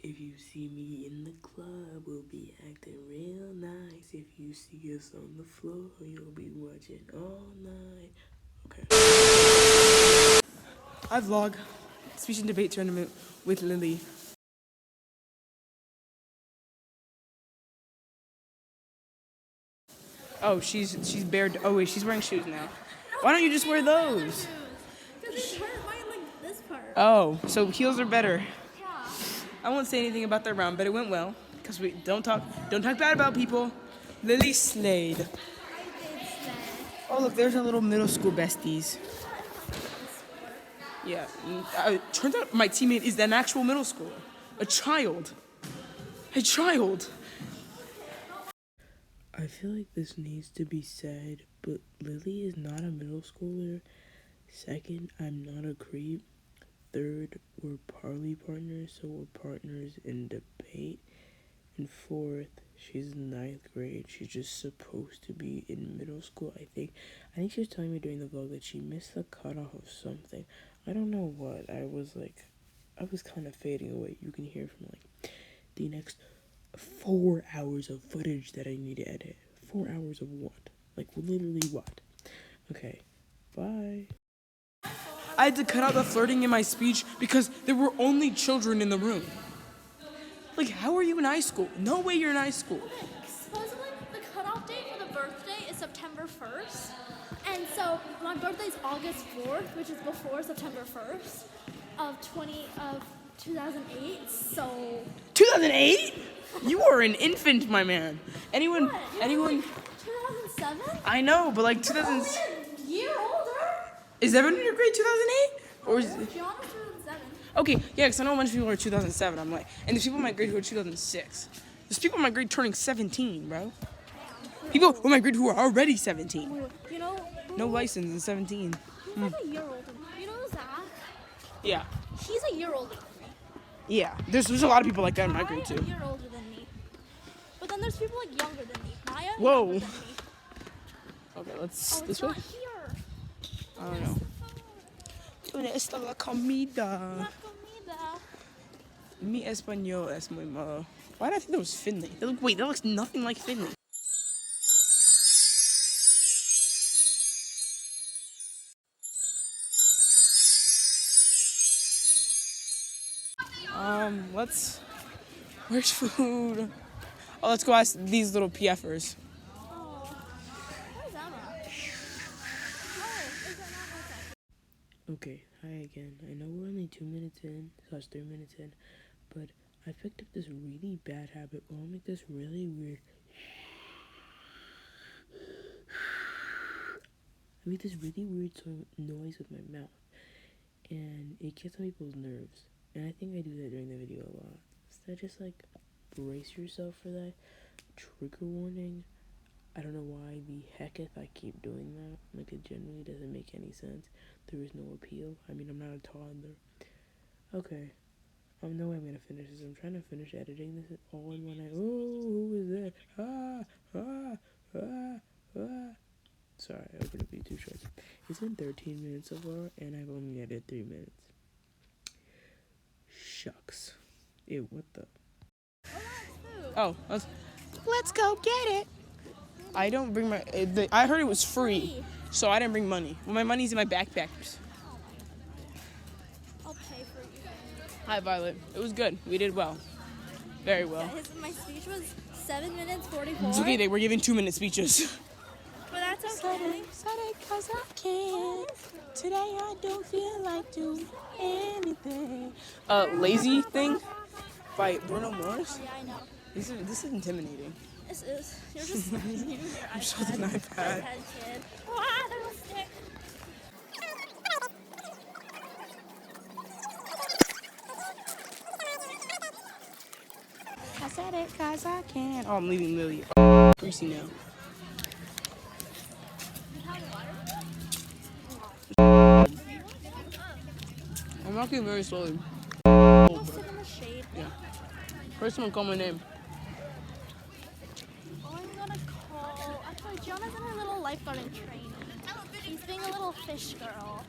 If you see me in the club, we'll be acting real nice. If you see us on the floor, you'll be watching all night. Okay. I vlog speech and debate tournament with Lily. Oh, she's bare. Oh wait, she's wearing shoes now. Why don't you just wear those? Because it hurt my this part. Oh, so heels are better. Yeah. I won't say anything about their round, but it went well. Because we don't talk bad about people. Lily slayed. I did slay. Oh look, there's our little middle school besties. Yeah, turns out my teammate is an actual middle schooler. A child. A child. I feel like this needs to be said, but Lily is not a middle schooler. Second, I'm not a creep. Third, we're parley partners, so we're partners in debate. And fourth, she's in 9th grade. She's just supposed to be in middle school, I think. I think she was telling me during the vlog that she missed the cutoff of something. I don't know what. I was kind of fading away. You can hear from like the next 4 hours of footage that I need to edit. 4 hours of what? Like literally what? Okay, bye. I had to cut out the flirting in my speech because there were only children in the room. Like, how are you in high school? No way you're in high school. Supposedly, the cutoff date for the birthday is September 1st. And so, my birthday is August 4th, which is before September 1st of 2008. So... 2008? You were an infant, my man. Anyone? What? 2007? I know, but like 2000. Only a year older? Is everyone in your grade 2008? Or is it? Gianna's 2007. Okay, yeah, because I know a bunch of people are 2007. I'm like, and there's people in my grade who are 2006. There's people in my grade turning 17, bro. People in my grade who are already 17. You know? No license in 17. He's like a year older. You know Zach? Yeah. He's a year older than me. Yeah, there's a lot of people like that in my grade Maya's too. a year older than me. But then there's people like younger than me. Maya. Whoa. Younger than me. Okay, let's Oh, this it's way. not here. I don't know. ¿Dónde está la comida? La comida. Mi español es muy malo. Why did I think that was Finley? Wait, that looks nothing like Finley. Where's food? Oh, let's go ask these little PFers. Oh. Where's Emma? Oh, is that not Okay, hi again. I know we're only 2 minutes in, / 3 minutes in, but I picked up this really bad habit where I'll make this really weird. I make this really weird noise with my mouth, and it gets on people's nerves. And I think I do that during the video a lot. So just like brace yourself for that. Trigger warning. I don't know why the heck if I keep doing that. Like, it generally doesn't make any sense. There is no appeal. I mean, I'm not a toddler. Okay. No way I'm gonna finish this. I'm trying to finish editing this all in one night. Oh, who is that? Sorry, I opened a V2 shorts. It's been 13 minutes so far, and I've only edited 3 minutes. Shucks. Ew, what the? Oh, let's go get it. I don't bring my. I heard it was free, so I didn't bring money. Well, my money's in my backpackers. I'll pay for you. Hi, Violet. It was good. We did well. Very well. Yeah, my speech was 7 minutes 44. It's okay. They were giving 2-minute speeches. But that's okay. Said it 'cause I can. Today I don't feel like doing anything. Lazy Thing by Bruno Mars. Yeah, I know. This is intimidating. This is. You're just. I'm just holding an iPad. Kid. Ah, there was a stick. I said it 'cause I can. Oh, I'm leaving Lily. Greasy now. I'm walking very slowly. Go sit in the shade. Yeah. First someone call my name. Oh, I'm gonna call. Actually, Gianna's in her little lifeguarding training. She's being a little fish girl.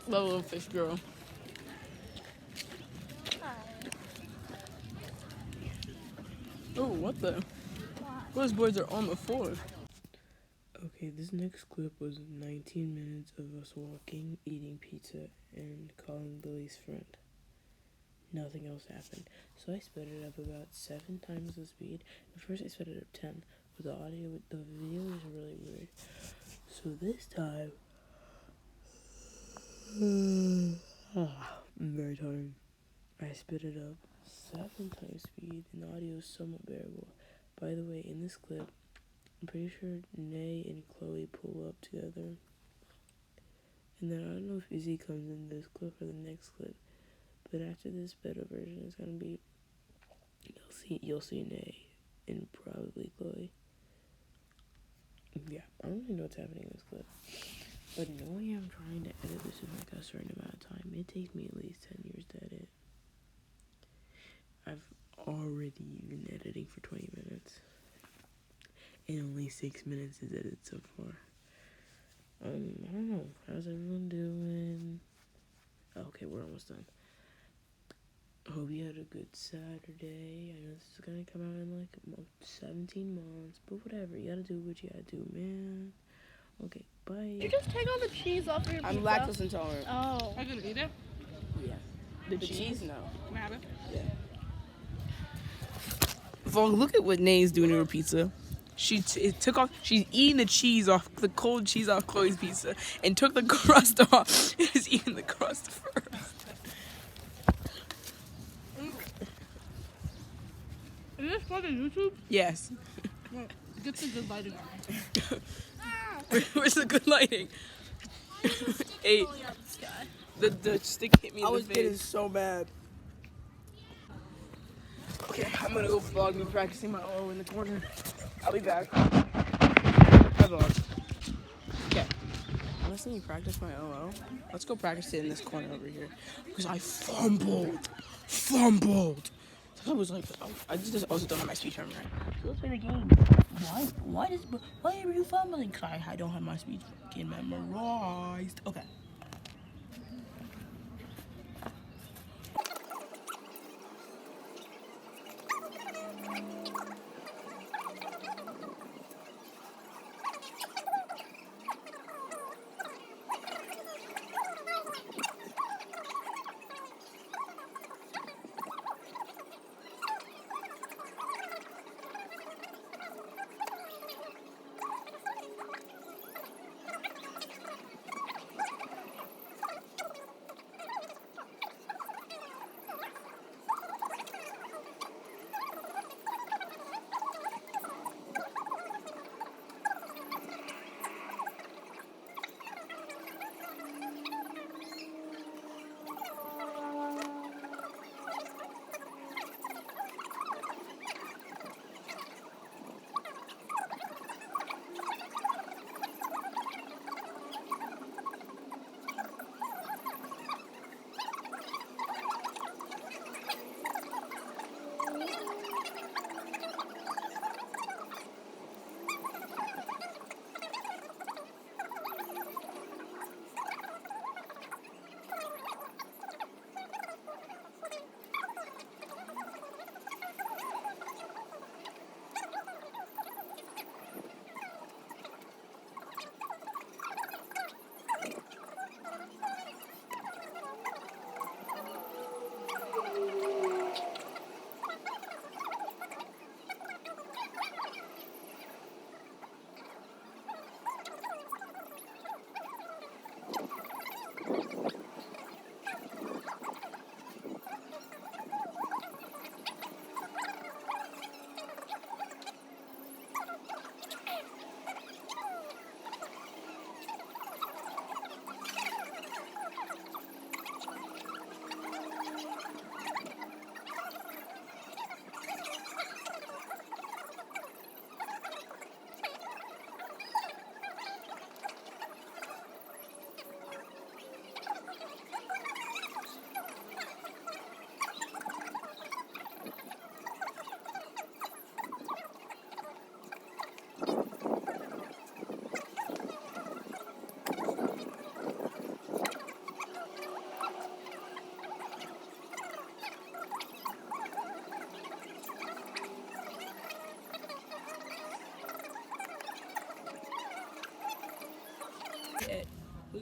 Little fish girl. Hi. Oh, what the? Those boys are on the floor. Okay, this next clip was 19 minutes of us walking, eating pizza, and calling Lily's friend. Nothing else happened. So I sped it up about 7 times the speed. At first I sped it up 10, but the video was really weird. So this time, I'm very tired. I sped it up 7 times speed, and the audio is somewhat bearable. By the way, in this clip, I'm pretty sure Nay and Chloe pull up together. And then I don't know if Izzy comes in this clip or the next clip. But after this better version is gonna be you'll see Nay and probably Chloe. Yeah, I don't really know what's happening in this clip. But knowing I'm trying to edit this in like a certain amount of time, it takes me at least 10 years to edit. I've already been editing for 20 minutes. And only 6 minutes is edited so far. I don't know. How's everyone doing? Okay, we're almost done. Hope you had a good Saturday. I know this is gonna come out in like 17 months, but whatever. You gotta do what you gotta do, man. Okay, bye. Did you just take all the cheese off of your pizza? I'm lactose intolerant. Oh. I can eat it. Yeah. The cheese? No. Can I have it? Yeah. Vlog, look at what Nay's doing to her pizza. She's eating the cheese off, the cold cheese off Chloe's pizza, and took the crust off. And is eating the crust first. Is this for the YouTube? Yes. Well, get the good lighting. Where's the good lighting? Hey, the stick hit me in the face. getting so bad. Okay, I'm gonna go vlog me practicing my O in the corner. I'll be back. Bye, vlog. Okay. I want to see me practice my OO. Let's go practice it in this corner over here. Because I fumbled. I was like, I just also don't have my speech memory. So let's play the game. Why are you fumbling? Cause I don't have my speech fucking memorized. Okay.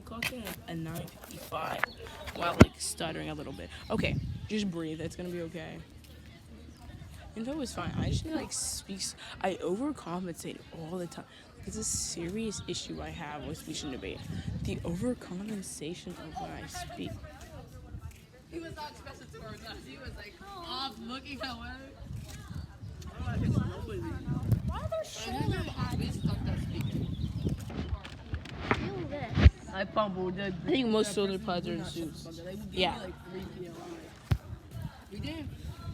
we clocked in at 9:55 while like stuttering a little bit. Okay, just breathe. It's gonna be okay. Info was fine. I just like speaks. I overcompensate all the time. It's a serious issue I have with speech and debate. The overcompensation of when I speak. He was not expressive towards us. He was like off looking at where. Why are there shoulder pads? We stopped that speaking. Feel this. I fumbled. I think most shoulder pads are in suits. Yeah. Like 3 p.m. We didn't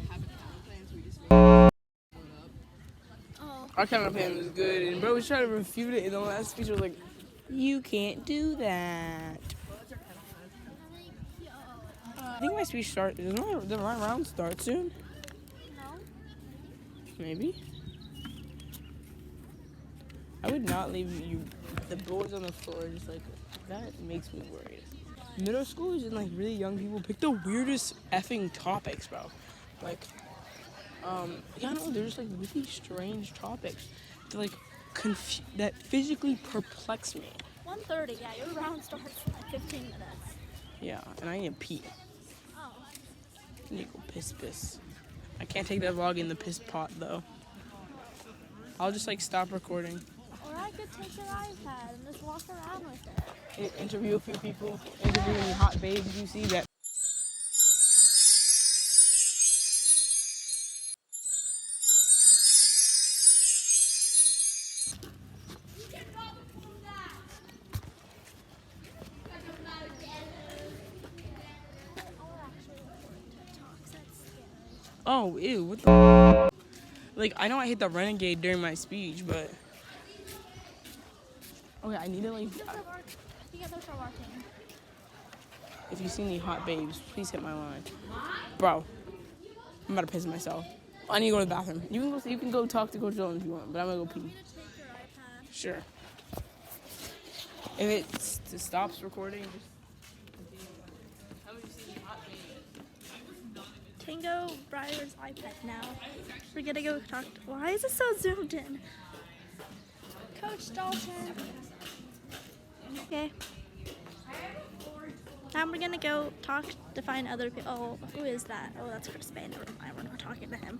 have a talent plan, so we just made Oh. Our camera plan was good, and bro was trying to refute it in the last speech. I was like, "You can't do that." I think my speech starts. Doesn't the round start soon? No. Maybe. I would not leave you the boards on the floor. Just like that makes me worried. Middle schoolers and like really young people pick the weirdest effing topics, bro. Like, yeah, no, they're just like really strange topics. They're like that physically perplex me. 1:30. Yeah, your round starts in like 15 minutes. Yeah, and I need to pee. Oh. I need to go piss. I can't take that vlog in the piss pot though. I'll just like stop recording. Or I could take your iPad and just walk around with it. Interview a few people. Interview any hot babes you see that. Oh, ew, what the? Like, I know I hit the renegade during my speech, but. Okay, I need to, like. You guys are working. If you see any hot babes, please hit my line. Bro, I'm about to piss myself. I need to go to the bathroom. You can go talk to Coach Dillon if you want, but I'm gonna go pee. Take your iPad. Sure. If it stops recording, just. Tango Briar's iPad now. We're gonna go talk to, why is it so zoomed in? Coach Dalton. Okay. Now we're gonna go talk to find other people. Oh, who is that? Oh, that's Chris Bay. Never mind, we're not talking to him.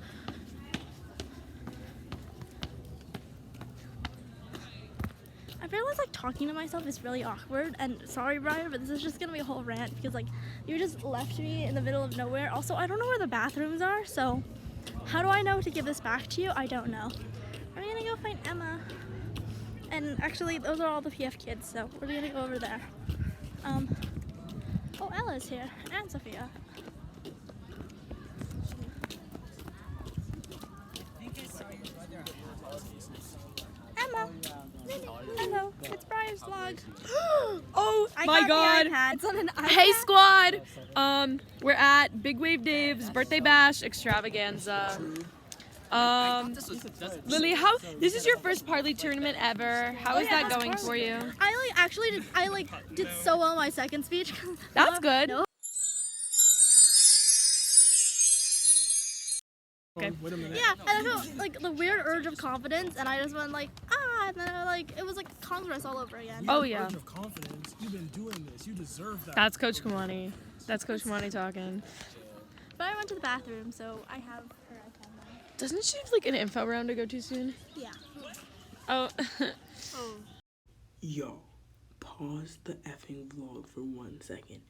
I realize like talking to myself is really awkward, and sorry Brian, but this is just gonna be a whole rant because like you just left me in the middle of nowhere. Also, I don't know where the bathrooms are, so how do I know to give this back to you? I don't know. We're gonna go find Emma. And actually those are all the PF kids, so we're gonna go over there. Oh, Ella's here, and Sophia. Emma. Hello, it's Briar's vlog. Oh I my got god. the iPad. It's on an iPad. Hey squad. We're at Big Wave Dave's birthday bash extravaganza. Lily, this is your first Parley tournament ever. How is that going for you? I did so well in my second speech. That's good. No. Okay. Yeah, and I felt like the weird urge of confidence, and I just went like, and then it was like Congress all over again. Oh yeah. Urge of confidence. You've been doing this. You deserve that. That's Coach Kamani. That's Coach Kamani talking. But I went to the bathroom, so I have her iPad now. Doesn't she have like an info round to go to soon? Yeah. Oh. Yo, pause the effing vlog for 1 second.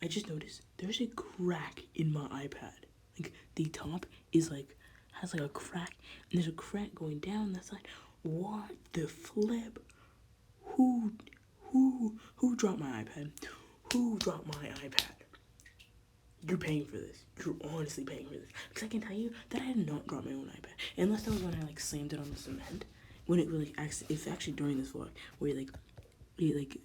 I just noticed there's a crack in my iPad. Like, the top is like, has like a crack, and there's a crack going down that side. What the flip? Who dropped my iPad? Who dropped my iPad? You're paying for this. You're honestly paying for this. Because I can tell you that I did not drop my own iPad. Unless that was when I like slammed it on the cement. When it really it's actually during this vlog where it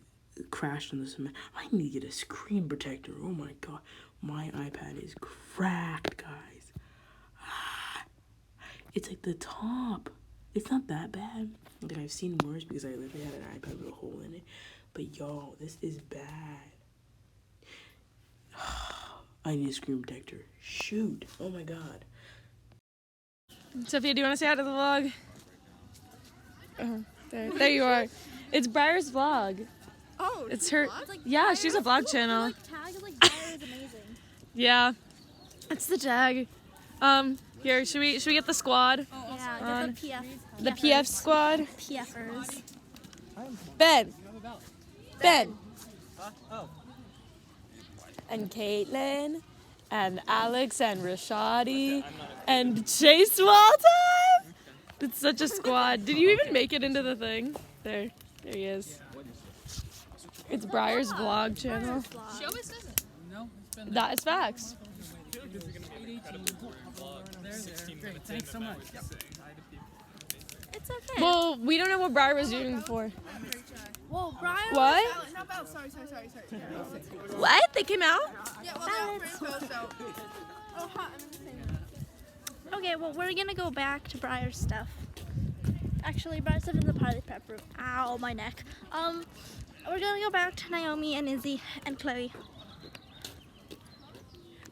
crashed on the cement. I need to get a screen protector. Oh my god. My iPad is cracked, guys. It's like the top. It's not that bad. Like, I've seen worse because I literally had an iPad with a hole in it. But yo, this is bad. I need a screen protector. Shoot. Oh my god. Sophia, do you want to say hi to the vlog? Oh, there you are. It's Briar's vlog. Oh, It's she's her. vlogging? It's like Yeah, she's a vlog The channel. like tag is like Briar is amazing. Yeah, it's the tag. Here, should we get the squad? Yeah, On get the PF. The PF squad. PFers. Ben. Ben. And Caitlin. And Alex and Rashadi. And Chase Walton. It's such a squad. Did you even make it into the thing? There he is. It's Briar's vlog channel. She always says it. No, it's been That is facts. 8:18. Great, thanks so much. It's okay. Well, we don't know what Briar was doing before. Whoa, Briar. What? No, Belle, sorry. What? They came out? Yeah, well, they're all pretty close, so. Oh, hot, I'm in the same room. Okay, well, we're gonna go back to Briar's stuff. Actually, Briar's stuff in the party prep room. Ow, my neck. We're gonna go back to Naomi and Izzy and Chloe.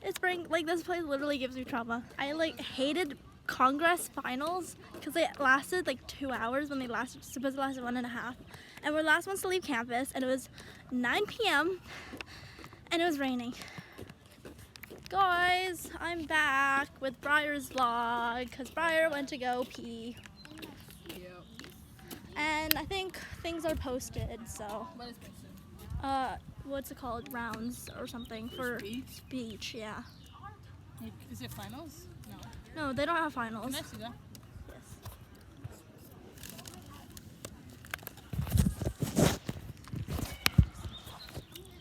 It's spring. Like, this place literally gives me trauma. I like hated Congress finals because they lasted like 2 hours when they lasted supposed to last 1.5, and we're the last ones to leave campus, and it was 9 p.m. and it was raining. Guys, I'm back with Briar's vlog because Briar went to go pee. And I think things are posted, so What is posted? what's it called? Rounds or something for beach, yeah. Is it finals? No. No, they don't have finals. Can I see that?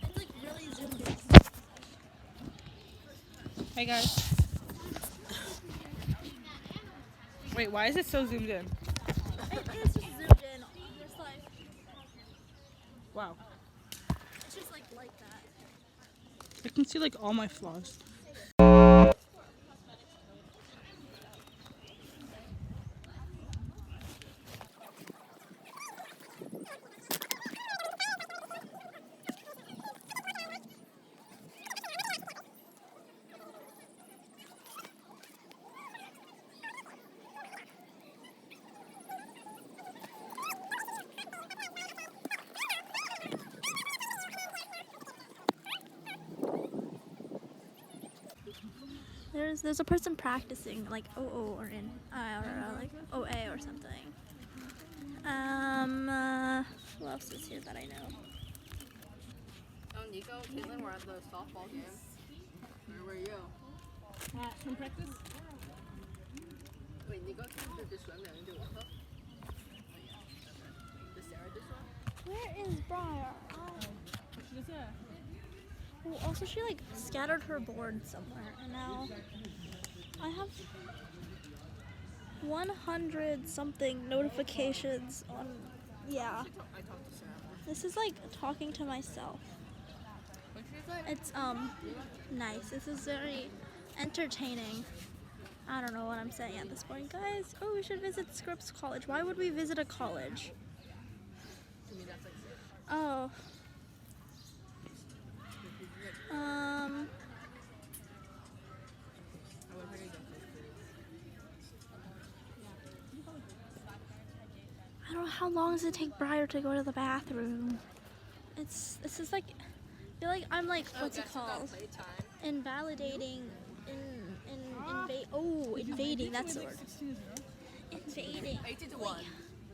It's like really zoomed in. Hey guys. Wait, why is it so zoomed in? It's just zoomed in. Just like Wow. it's just like that. I can see like all my flaws. There's a person practicing like OO or in or like OA or something. Who else is here that I know? Oh, Nico, Caitlin, we're at the softball game. Where were you? From practice? Wait, Nico did this swim and I did what? Did Sarah do swim? Where is Briar? Oh, also she like scattered her board somewhere, and now I have 100 something notifications on. Yeah, I talked to Sarah. this is like talking to myself. What did she say? It's nice. This is very entertaining. I don't know what I'm saying at this point, guys. Oh, we should visit Scripps College. Why would we visit a college? To me, that's like Oh. I don't know, how long does it take Briar to go to the bathroom? This is like, I feel like I'm like, what's it called? Invalidating, invading, that's the word. Invading. 18 to 1.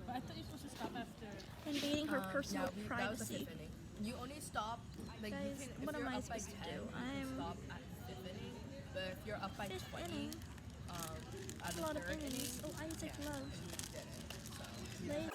But I thought you were supposed to stop after. Invading her personal That was the privacy. fifth inning. You only stop, like, Guys, you can, if what you're am I up by supposed to 10, do? you I'm stop at fifth inning. But if you're up by fifth 20, inning. at A the lot of third inning, innings. Oh, Isaac Love. you did it. So. They-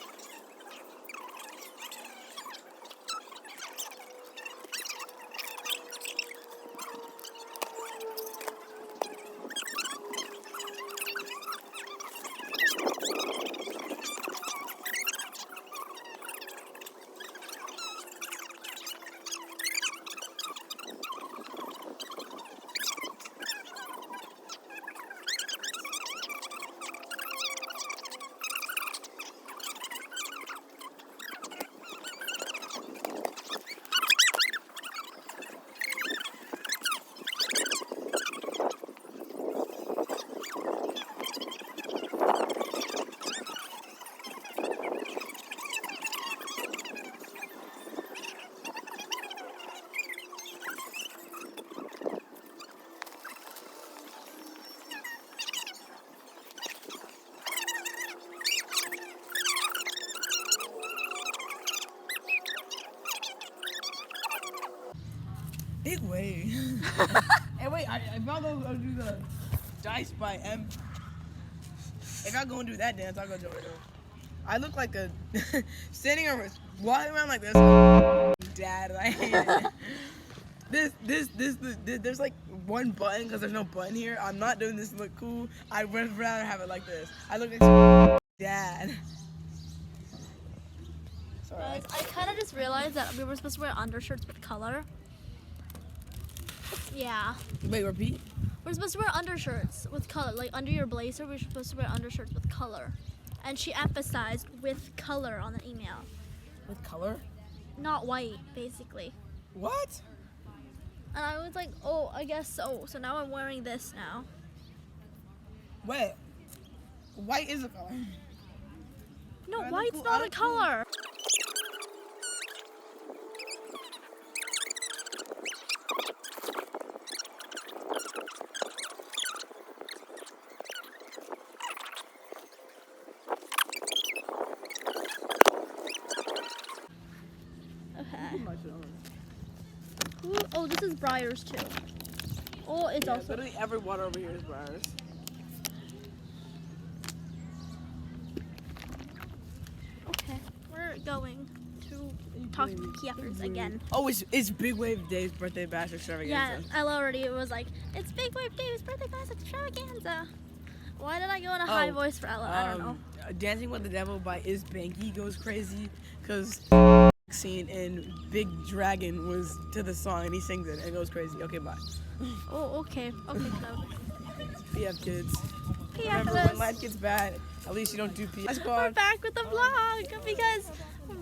Big wave. Hey, wait, if y'all go do the Dice by M. If y'all go and do that dance, I'll go join it. I look like a standing around, walking around like this. Dad, I hate it. There's like one button because there's no button here. I'm not doing this to look cool. I would rather have it like this. I look like dad. Sorry. Guys, I kind of just realized that we were supposed to wear undershirts with color. Yeah. Wait, repeat. We're supposed to wear undershirts with color. Like under your blazer, we're supposed to wear undershirts with color. And she emphasized with color on the email. With color? Not white, basically. What? And I was like, oh, I guess so. So now I'm wearing this now. Wait. White is a color. No, I white's look not cool. a color. Okay. Ooh, oh, this is Briar's too. Oh, it's Yeah, also. literally every water over here is Briar's. Okay, we're going to talk to the Kiefers again. Oh, it's Big Wave Dave's birthday bash extravaganza. Yeah, Ella already was like, it's Big Wave Dave's birthday bash extravaganza. Why did I go in a high voice for Ella? I don't know. Dancing with the Devil by Is Banky goes crazy because scene and Big Dragon was to the song and he sings it and it goes crazy. Okay, bye. Oh, okay. Okay, so. PF kids. Remember, when PFers. life gets bad, at least you don't do PF. We're Squad. back with the vlog because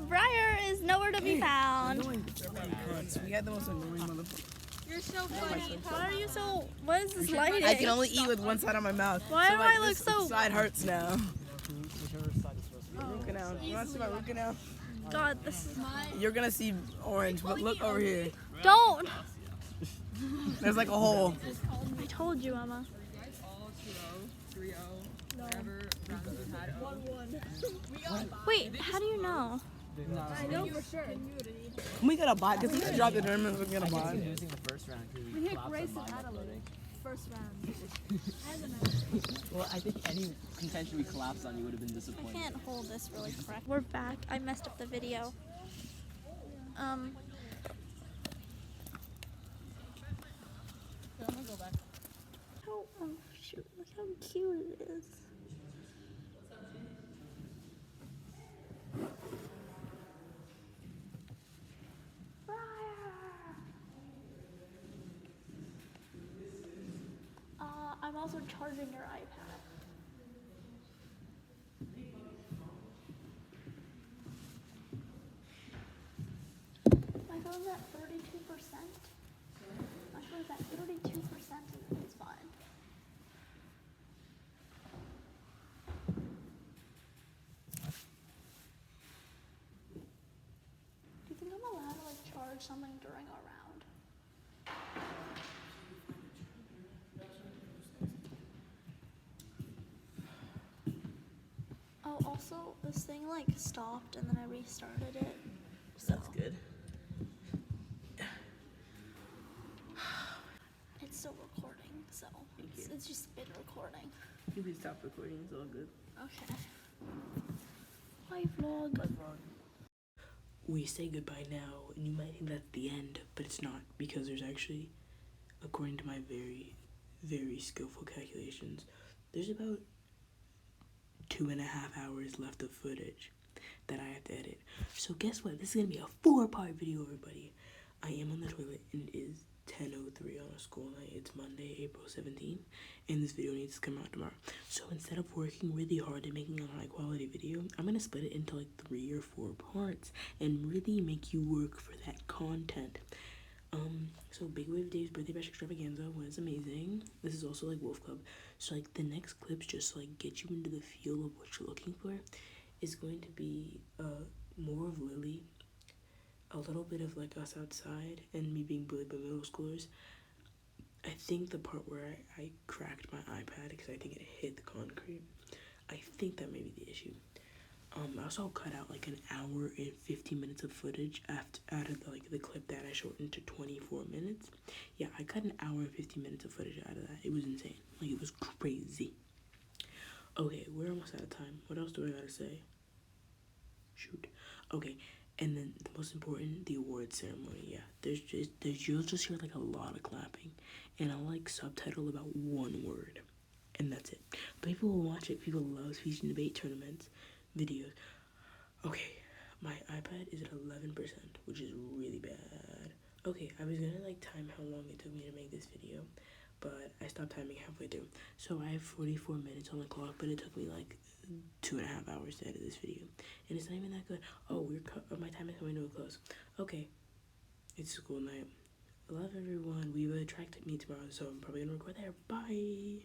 Briar is nowhere to be found. Annoying cunts. We got the most annoying motherfucker. You're so funny. Why are you so? What is this lighting? I can only eat with one side of my mouth. Why do like, I look this so- side hurts now. Root canal. You want to see my root canal? God, this is You're gonna see orange, but look over here. Don't. There's like a hole. I told you, Emma. Wait, how do you know? We got a bot. Cause we dropped the tournament. We're gonna bot. Using the first round because we collapsed on my uploading. First round. Well, I think any contention we collapsed on you would have been I disappointing. can't hold this really correct. We're back. I messed up the video. Oh, shoot, look how cute it is. I'm also charging your iPad. My phone's at 32%. My phone's at 32% and it's fine. Do you think I'm allowed to like charge something during our round? Oh, also this thing like stopped and then I restarted it. So That's good. it's still recording, so it's just been recording. You can stop recording. It's all good. Okay. Bye vlog. We say goodbye now, and you might think that's the end, but it's not, because there's actually, according to my very, very skillful calculations, there's about 2.5 hours left of footage that I have to edit. So guess what? This is gonna be a 4-part video, everybody. I am on the toilet, and it is 10:03 on a school night. It's Monday, April 17th, and this video needs to come out tomorrow. So instead of working really hard and making a high quality video, I'm gonna split it into like 3 or 4 parts and really make you work for that content. So Big Wave Dave's birthday bash extravaganza was amazing. This is also like Wolf Club. So like the next clips, just to, like get you into the feel of what you're looking for, is going to be more of Lily, a little bit of like us outside, and me being bullied by middle schoolers. I think the part where I cracked my iPad because I think it hit the concrete, I think that may be the issue. I also cut out like an hour and 15 minutes of footage out of the clip that I shortened to 24 minutes. Yeah, I cut an hour and 15 minutes of footage out of that. It was insane. Like, it was crazy. Okay, we're almost out of time. What else do I gotta say? Shoot. Okay, and then the most important, the awards ceremony. Yeah, you'll just hear like a lot of clapping, and I'll like subtitle about one word, and that's it. But people will watch it. People love speech and debate tournaments, videos. Okay, my iPad is at 11%, which is really bad. Okay, I was gonna like time how long it took me to make this video, but I stopped timing halfway through. So I have 44 minutes on the clock, but it took me like 2.5 hours to edit this video, and it's not even that good. Oh, my time is coming to a close. Okay, it's school night. Love everyone. We have a track to meet tomorrow, so I'm probably gonna record there. Bye.